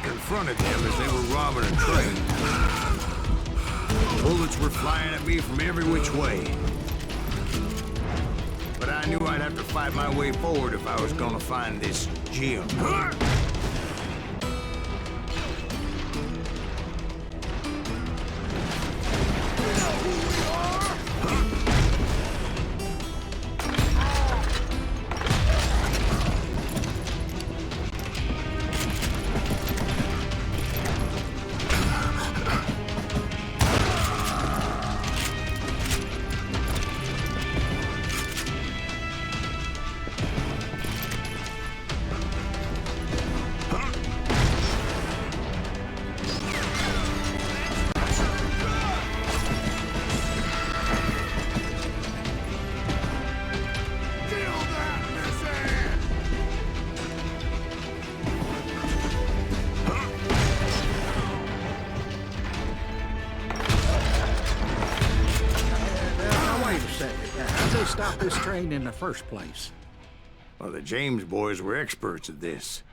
Confronted them as they were robbing a train. Bullets were flying at me from every which way. But I knew I'd have to fight my way forward if I was gonna find this gem. Stop this train in the first place? Well, the James boys were experts at this.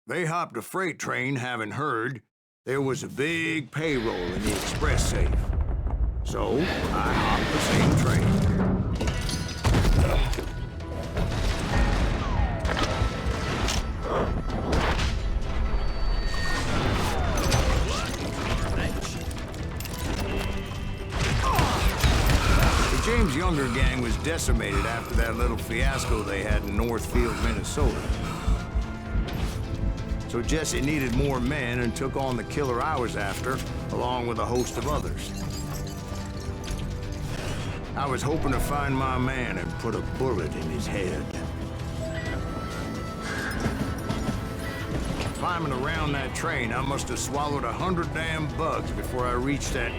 They hopped a freight train, having heard there was a big payroll in the express safe. So, I hopped the same train. The James Younger gang was decimated after that little fiasco they had in Northfield, Minnesota. So Jesse needed more men and took on the killer I was after, along with a host of others. I was hoping to find my man and put a bullet in his head. Climbing around that train, I must have swallowed 100 damn bugs before I reached that...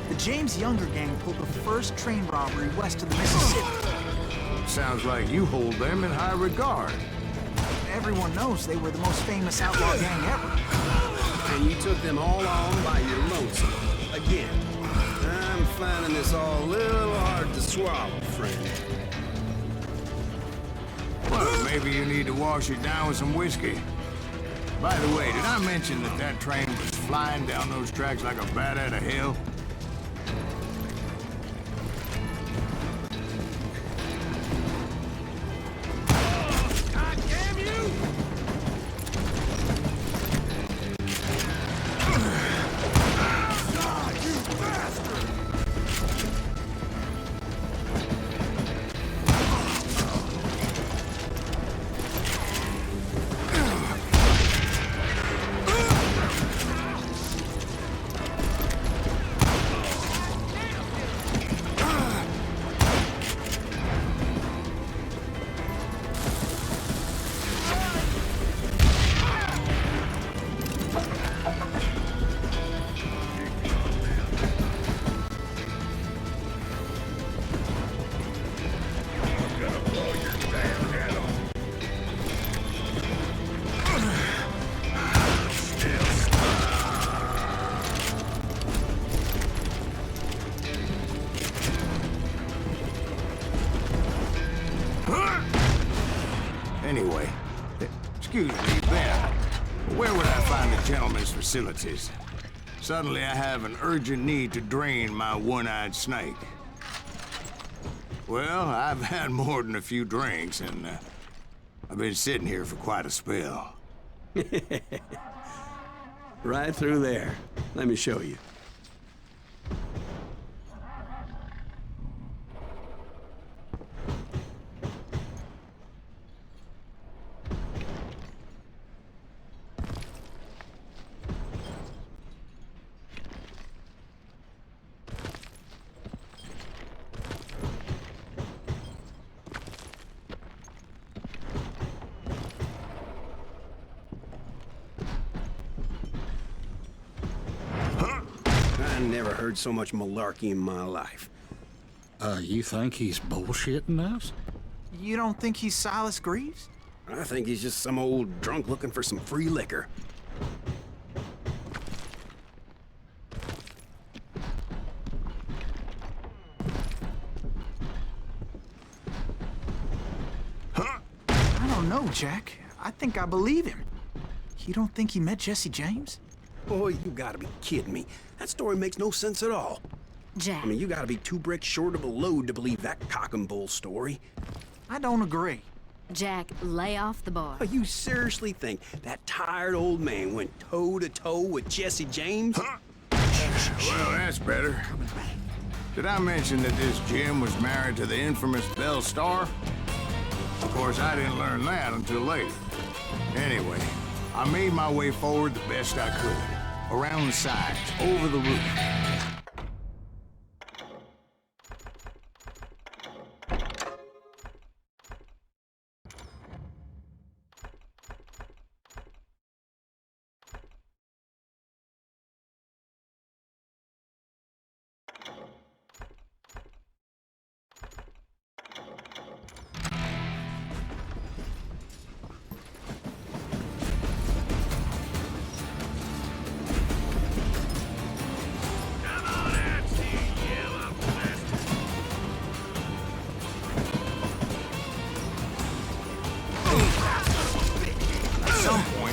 The James Younger gang pulled the first train robbery west of the Mississippi. Sounds like you hold them in high regard. Everyone knows they were the most famous outlaw gang ever. And you took them all on by your lonesome. Again. I'm finding this all a little hard to swallow, friend. Well, maybe you need to wash it down with some whiskey. By the way, did I mention that that train was flying down those tracks like a bat out of hell? Anyway, excuse me, Ben. Where would I find the gentleman's facilities? Suddenly I have an urgent need to drain my one-eyed snake. Well, I've had more than a few drinks, and I've been sitting here for quite a spell. Right through there. Let me show you. I never heard so much malarkey in my life. You think he's bullshitting us? You don't think he's Silas Greaves? I think he's just some old drunk looking for some free liquor. I don't know, Jack. I think I believe him. You don't think he met Jesse James? Boy, you gotta be kidding me. That story makes no sense at all. Jack. I mean, you gotta be 2 bricks short of a load to believe that cock and bull story. I don't agree. Jack, lay off the bar. Oh, you seriously think that tired old man went toe-to-toe with Jesse James? Well, that's better. Did I mention that this Jim was married to the infamous Belle Starr? Of course, I didn't learn that until later. Anyway, I made my way forward the best I could. Around the sides, over the roof.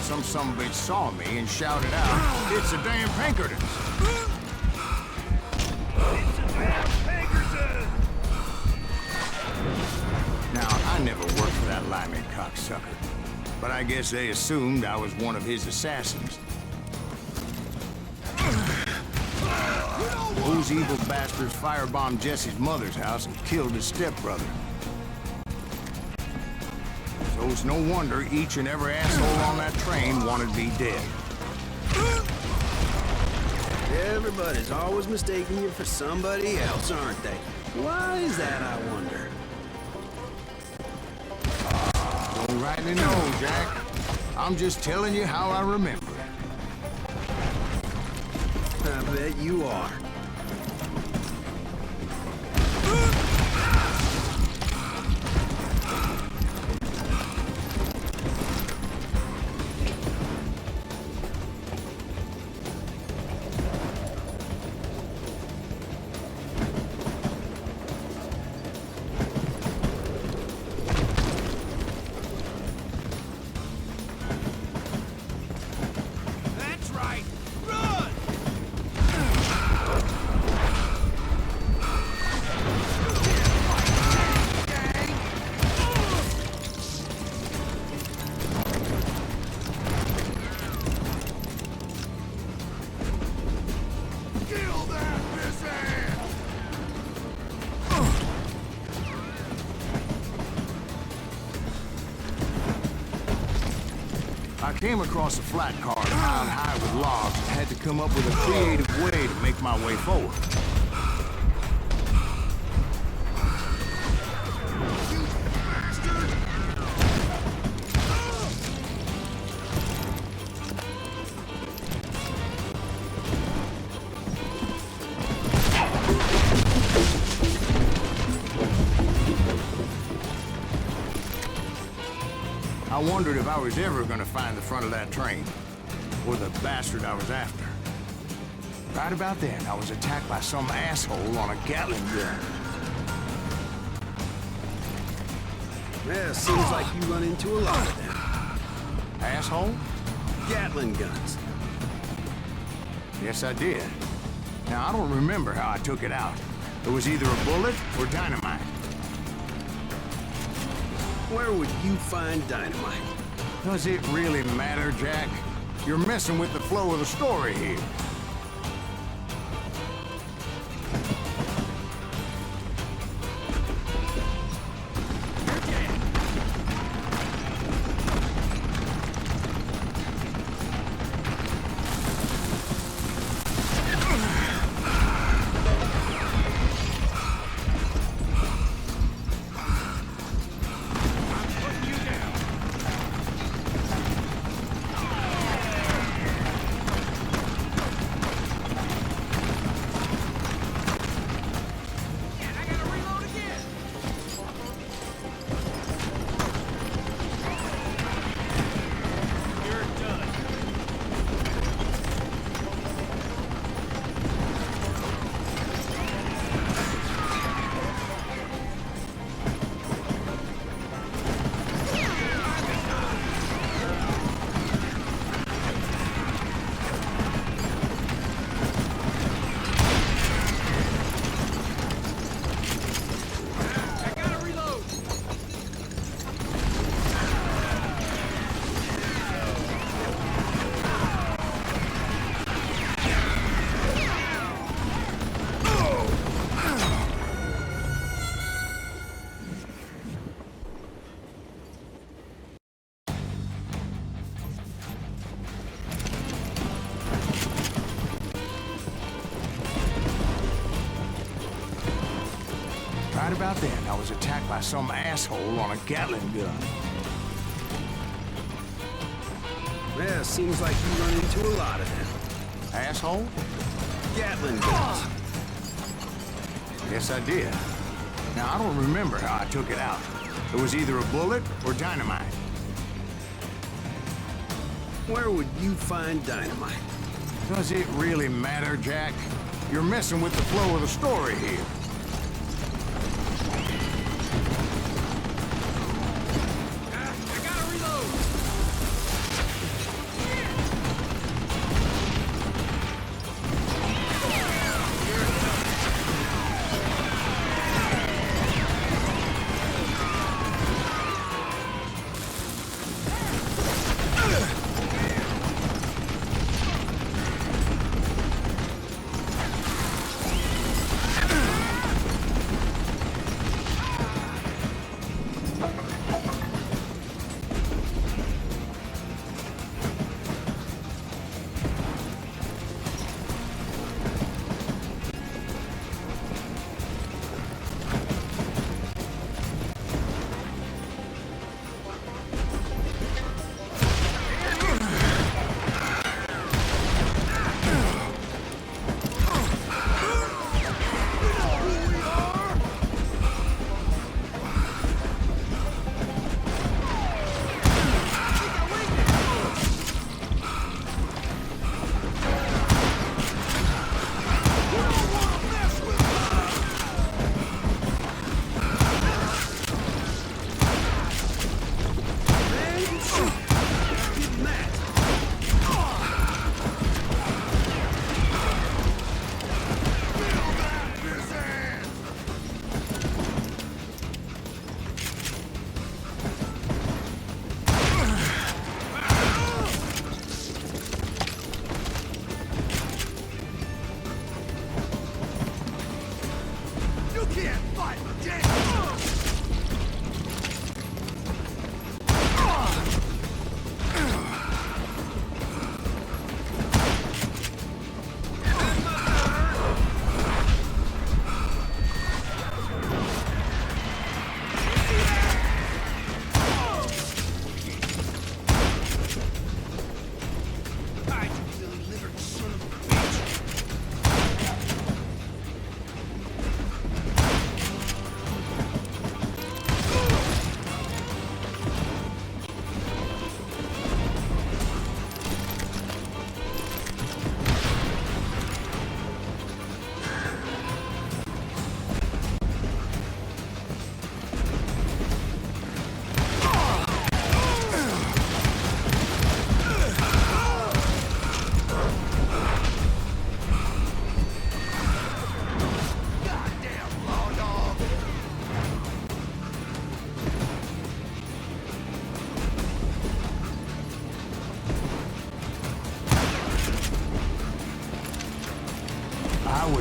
Some sumbitch saw me and shouted out, "It's a damn Pinkerton!" It's a damn Pinkerton! Now, I never worked for that limey cocksucker, but I guess they assumed I was one of his assassins. Those evil bastards firebombed Jesse's mother's house and killed his stepbrother. So it's no wonder each and every asshole on that train wanted me dead. Everybody's always mistaking you for somebody else, aren't they? Why is that, I wonder? Don't rightly know, Jack. I'm just telling you how I remember it. I bet you are. I came across a flat car piled high with logs and had to come up with a creative way to make my way forward. I wondered if I was ever going to find the front of that train, or the bastard I was after. Right about then, I was attacked by some asshole on a Gatling gun. Yeah, seems like you run into a lot of them. Asshole? Gatling guns. Yes, I did. Now, I don't remember how I took it out. It was either a bullet or dynamite. Where would you find dynamite? Does it really matter, Jack? You're messing with the flow of the story here. Right about then, I was attacked by some asshole on a Gatling gun. Yeah, seems like you run into a lot of them. Asshole? Gatling guns. Yes, I did. Now, I don't remember how I took it out. It was either a bullet or dynamite. Where would you find dynamite? Does it really matter, Jack? You're messing with the flow of the story here.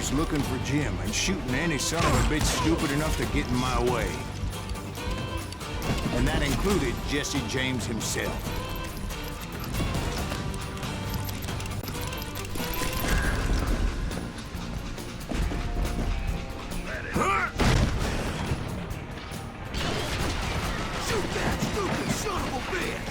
was looking for Jim and shooting any son of a bitch stupid enough to get in my way. And that included Jesse James himself. Shoot that stupid son of a bitch!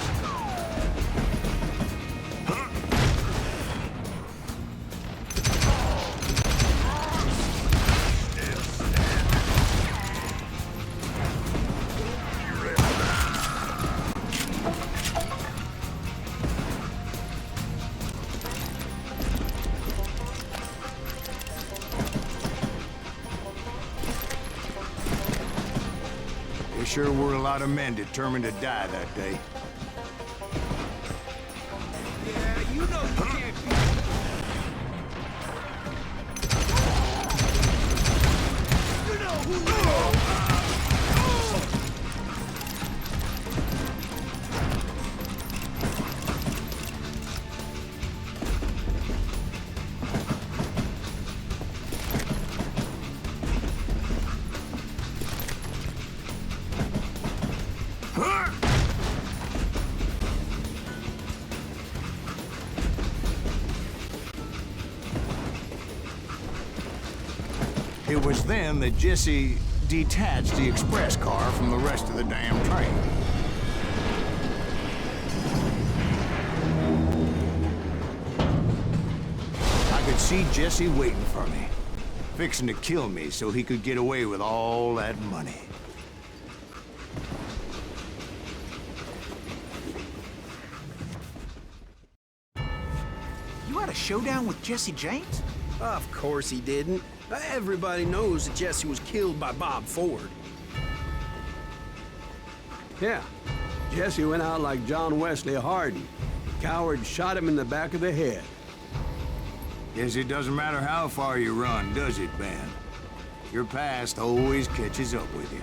There sure were a lot of men determined to die that day. Yeah, you know you can't be... You know who you are! It was then that Jesse detached the express car from the rest of the damn train. I could see Jesse waiting for me, fixing to kill me so he could get away with all that money. You had a showdown with Jesse James? Of course he didn't. Everybody knows that Jesse was killed by Bob Ford. Yeah, Jesse went out like John Wesley Hardin. Coward shot him in the back of the head. Guess it doesn't matter how far you run, does it, Ben? Your past always catches up with you.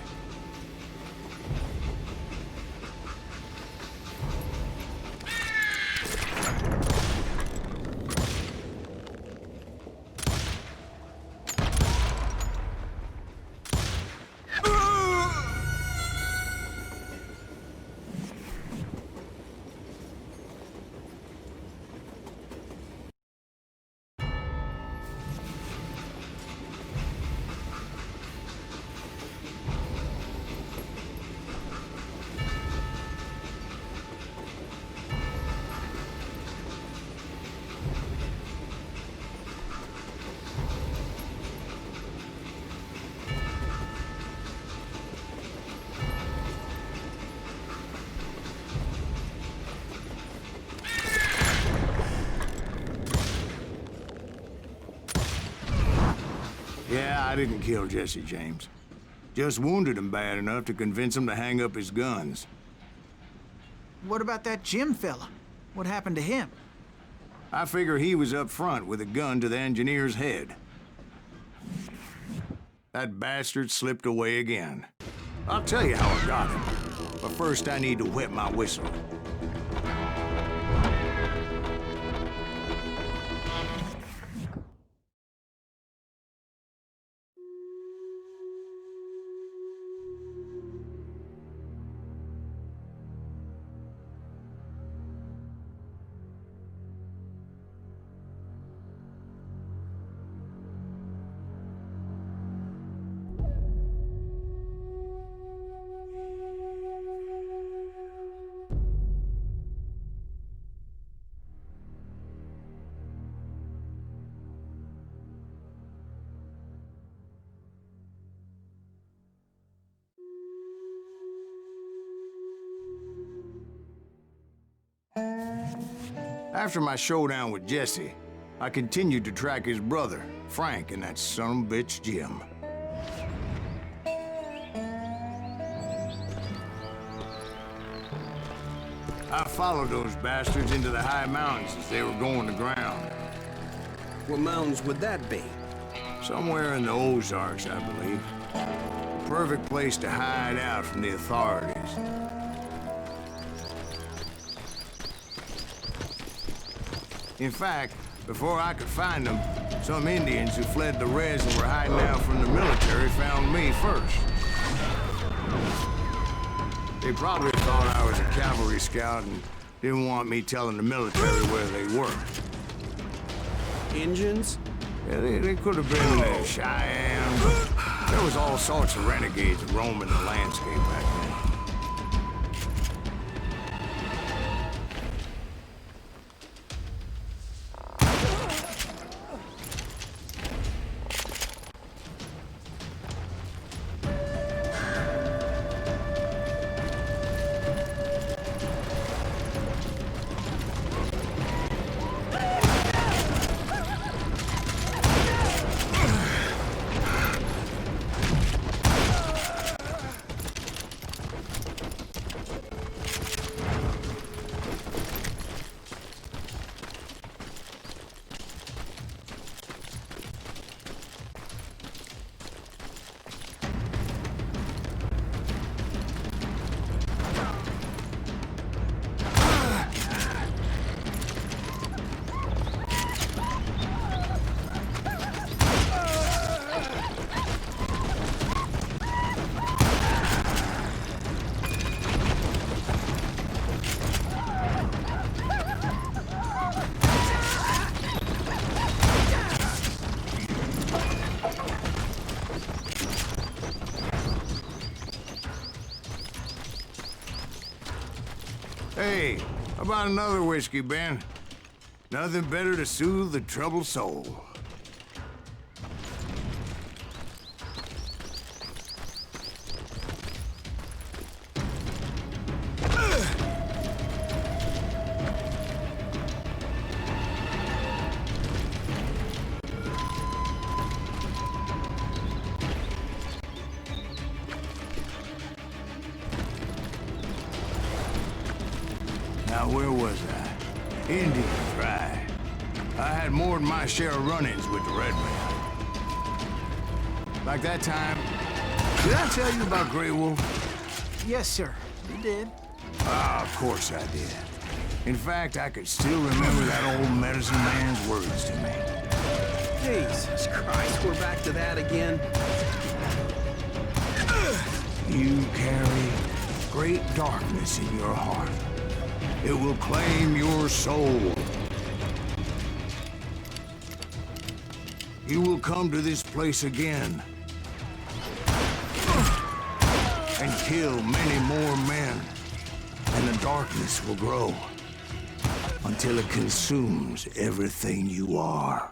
Yeah, I didn't kill Jesse James. Just wounded him bad enough to convince him to hang up his guns. What about that Jim fella? What happened to him? I figure he was up front with a gun to the engineer's head. That bastard slipped away again. I'll tell you how I got him. But first I need to wet my whistle. After my showdown with Jesse, I continued to track his brother, Frank, and that son of a bitch, Jim. I followed those bastards into the high mountains as they were going to ground. What mountains would that be? Somewhere in the Ozarks, I believe. A perfect place to hide out from the authorities. In fact, before I could find them, Some Indians who fled the res and were hiding out from the military found me first. They probably thought I was a cavalry scout and didn't want me telling the military where they were. Engines? Yeah, they could have been Cheyenne, but there was all sorts of renegades roaming the landscape back then. Hey, how about another whiskey, Ben? Nothing better to soothe the troubled soul. Now, where was I? Indians, right. I had more than my share of run-ins with the red man. Like that time, did I tell you about Grey Wolf? Yes, sir. You did. Ah, of course I did. In fact, I could still remember that old medicine man's words to me. Jesus Christ, we're back to that again. You carry great darkness in your heart. It will claim your soul. You will come to this place again and kill many more men, and the darkness will grow until it consumes everything you are.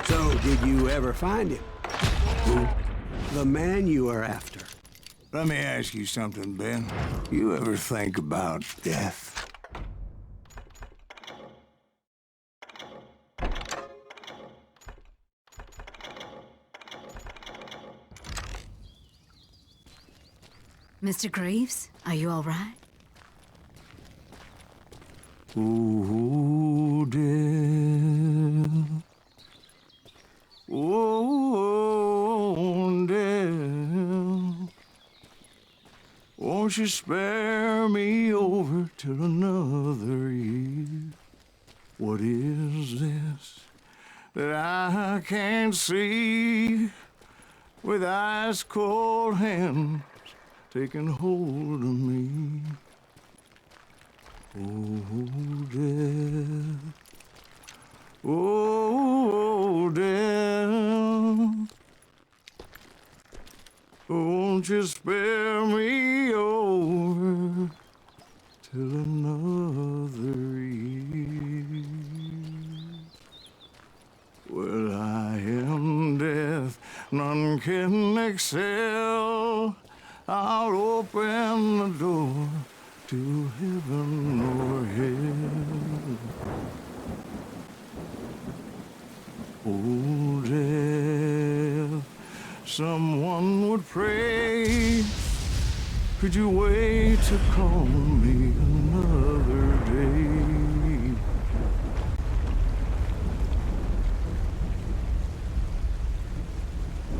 So, did you ever find him? Who? The man you are after. Let me ask you something, Ben. You ever think about death? Mr. Greaves, are you all right? Oh, death. Oh, death. Won't you spare me over till another year? What is this that I can't see with ice cold hands taking hold of me? Oh, death. Oh, death. Won't you spare me over till another year? Well, I am death, none can excel. I'll open the door to heaven or hell. Oh, death, someone would pray. Could you wait to call me another day?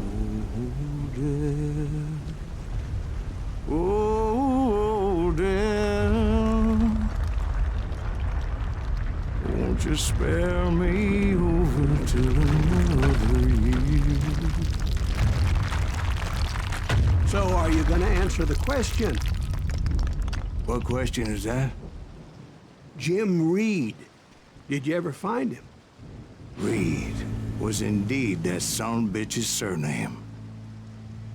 Oh, death. Oh, death. Won't you spare me over till another year? So are you gonna answer the question? What question is that? Jim Reed. Did you ever find him? Reed was indeed that son of a bitch's surname.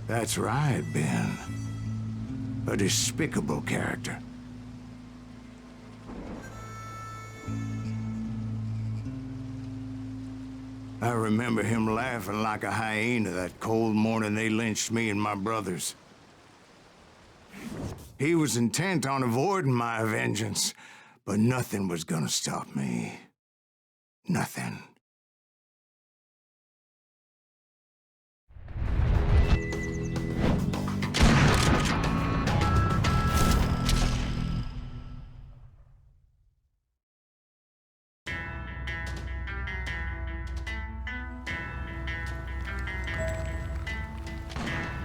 That's right, Ben. A despicable character. I remember him laughing like a hyena that cold morning they lynched me and my brothers. He was intent on avoiding my vengeance, but nothing was gonna stop me. Nothing.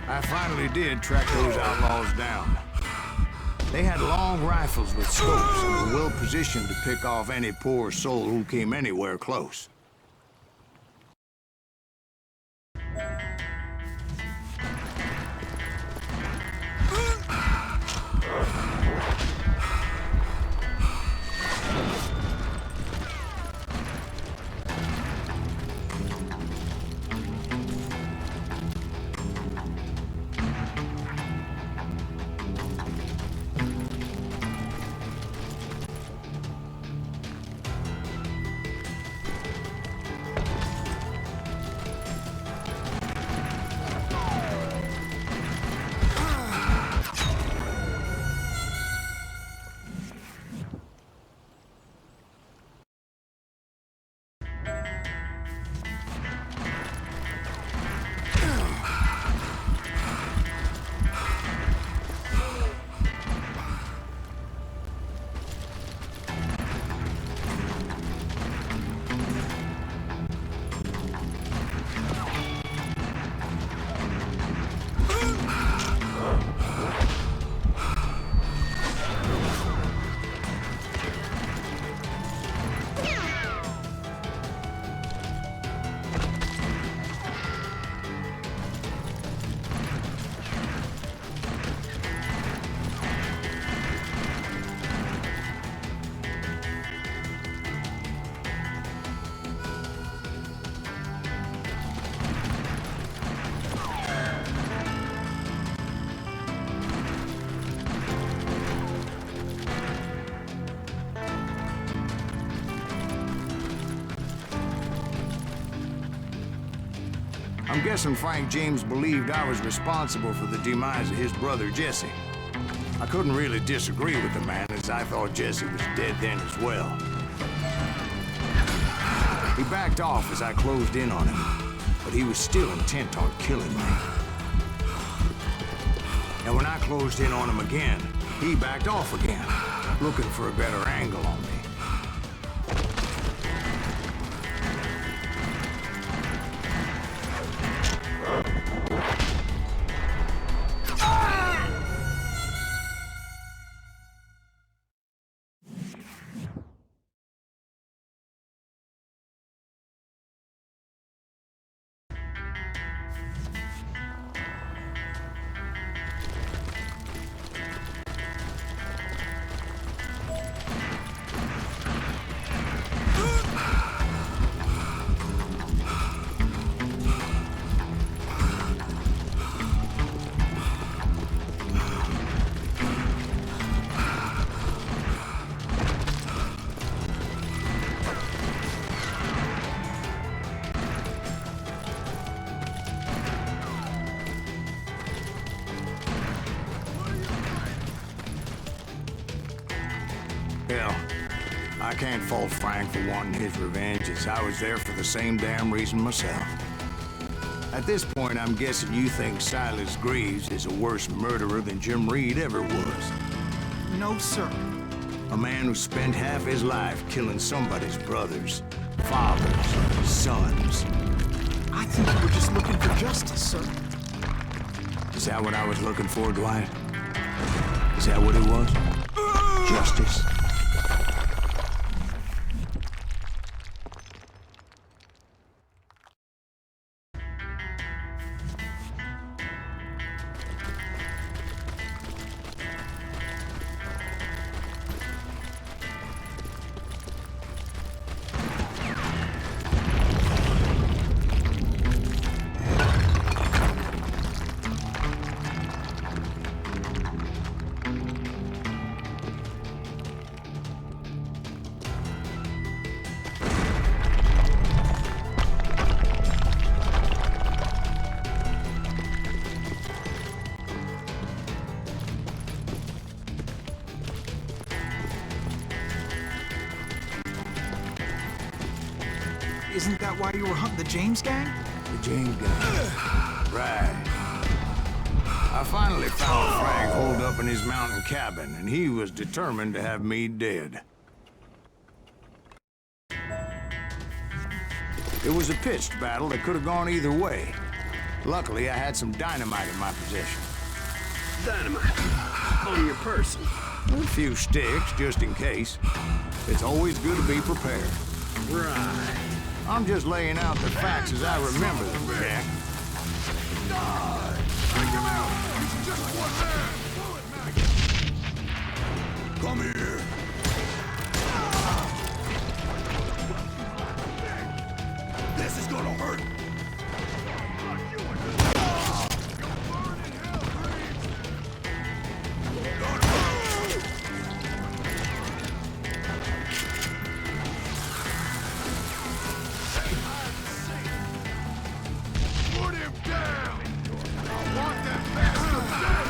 I finally did track those outlaws down. They had long rifles with scopes and were well positioned to pick off any poor soul who came anywhere close. I'm guessing Frank James believed I was responsible for the demise of his brother Jesse. I couldn't really disagree with the man, as I thought Jesse was dead then as well. He backed off as I closed in on him, but he was still intent on killing me. And when I closed in on him again, he backed off again, looking for a better angle on me. Hell, I can't fault Frank for wanting his revenge, as I was there for the same damn reason myself. At this point, I'm guessing you think Silas Greaves is a worse murderer than Jim Reed ever was. No, sir. A man who spent half his life killing somebody's brothers, fathers, sons. I think you were just looking for justice, sir. Is that what I was looking for, Dwight? Is that what it was? Justice? Isn't that why you were hunting the James gang? The James guy. Right. I finally found Frank holed up in his mountain cabin, and he was determined to have me dead. It was a pitched battle that could have gone either way. Luckily, I had some dynamite in my possession. Dynamite. On your person. A few sticks, just in case. It's always good to be prepared. Right. I'm just laying out the facts as I remember them, Jack. Take him out! He's just one man! Come here! This is gonna hurt! Put him down! I want that bastard dead!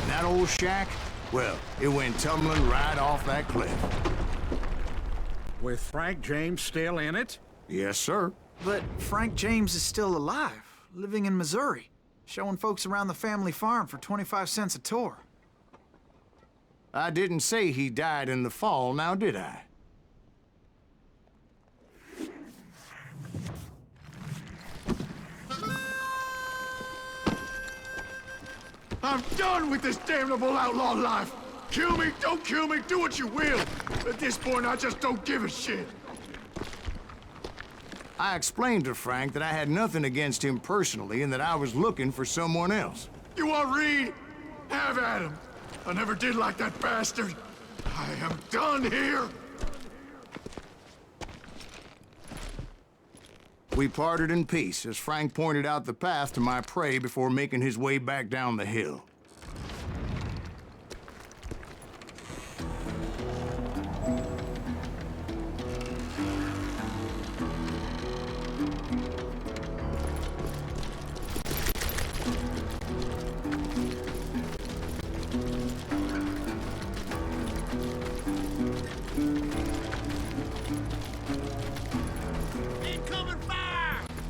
That old shack? Well, it went tumbling right off that cliff. With Frank James still in it? Yes, sir. But Frank James is still alive, living in Missouri, showing folks around the family farm for 25 cents a tour. I didn't say he died in the fall, now did I? I'm done with this damnable outlaw life! Kill me, don't kill me, do what you will! At this point, I just don't give a shit! I explained to Frank that I had nothing against him personally and that I was looking for someone else. You want Reed? Have at him! I never did like that bastard! I am done here! We parted in peace as Frank pointed out the path to my prey before making his way back down the hill.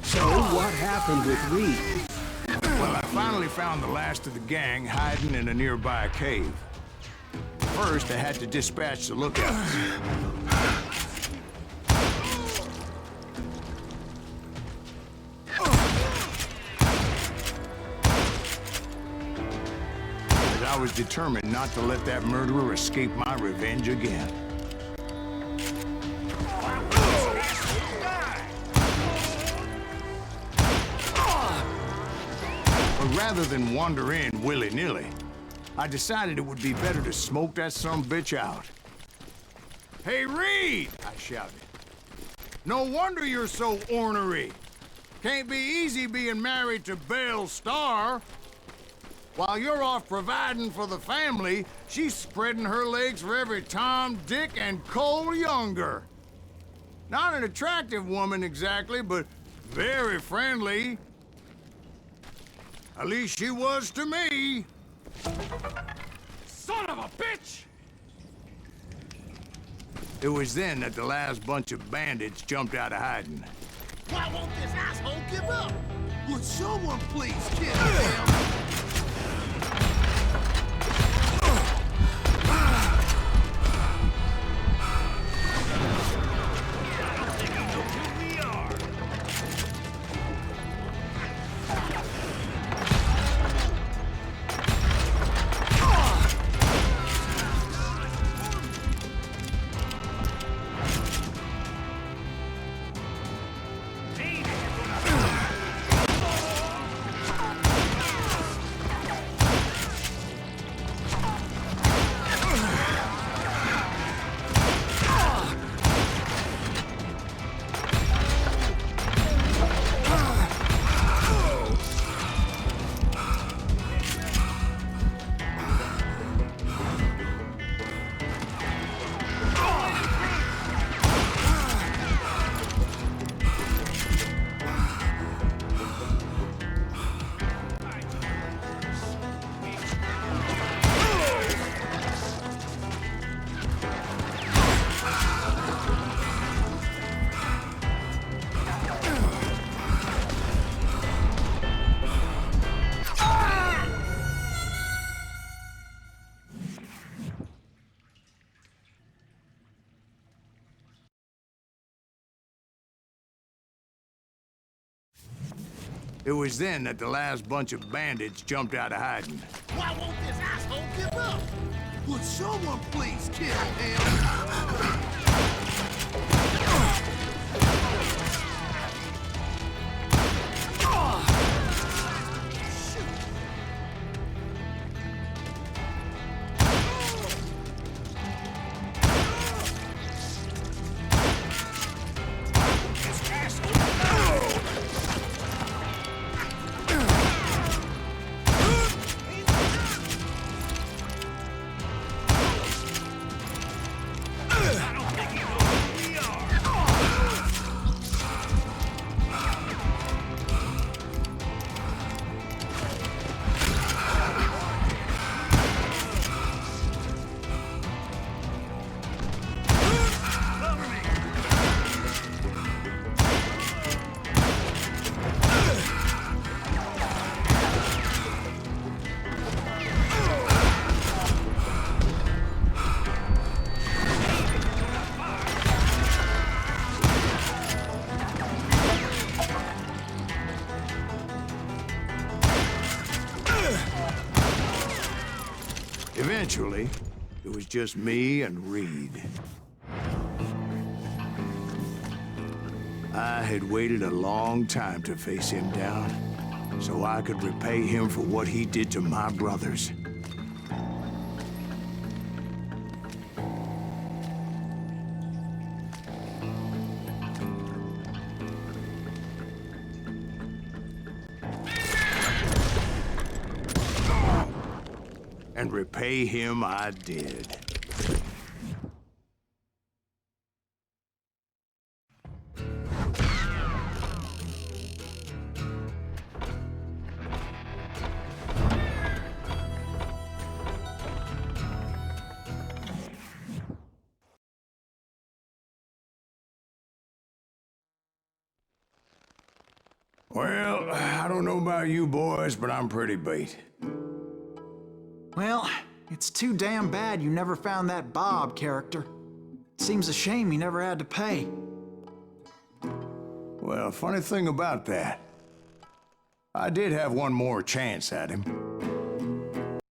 So what happened with Reed? Well, I finally found the last of the gang hiding in a nearby cave. First, I had to dispatch the lookouts. As I was determined not to let that murderer escape my revenge again. But rather than wander in willy-nilly, I decided it would be better to smoke that sumbitch out. Hey, Reed! I shouted. No wonder you're so ornery. Can't be easy being married to Belle Starr. While you're off providing for the family, she's spreading her legs for every Tom, Dick, and Cole younger. Not an attractive woman exactly, but very friendly. At least she was to me. Son of a bitch! It was then that the last bunch of bandits jumped out of hiding. Why won't this asshole give up? Would someone please kill him? It was then that the last bunch of bandits jumped out of hiding. Why won't this asshole give up? Would someone please kill him? Eventually, it was just me and Reed. I had waited a long time to face him down, so I could repay him for what he did to my brothers. And repay him I did. Well, I don't know about you boys, but I'm pretty beat. Well, it's too damn bad you never found that Bob character. Seems a shame he never had to pay. Well, funny thing about that, I did have one more chance at him.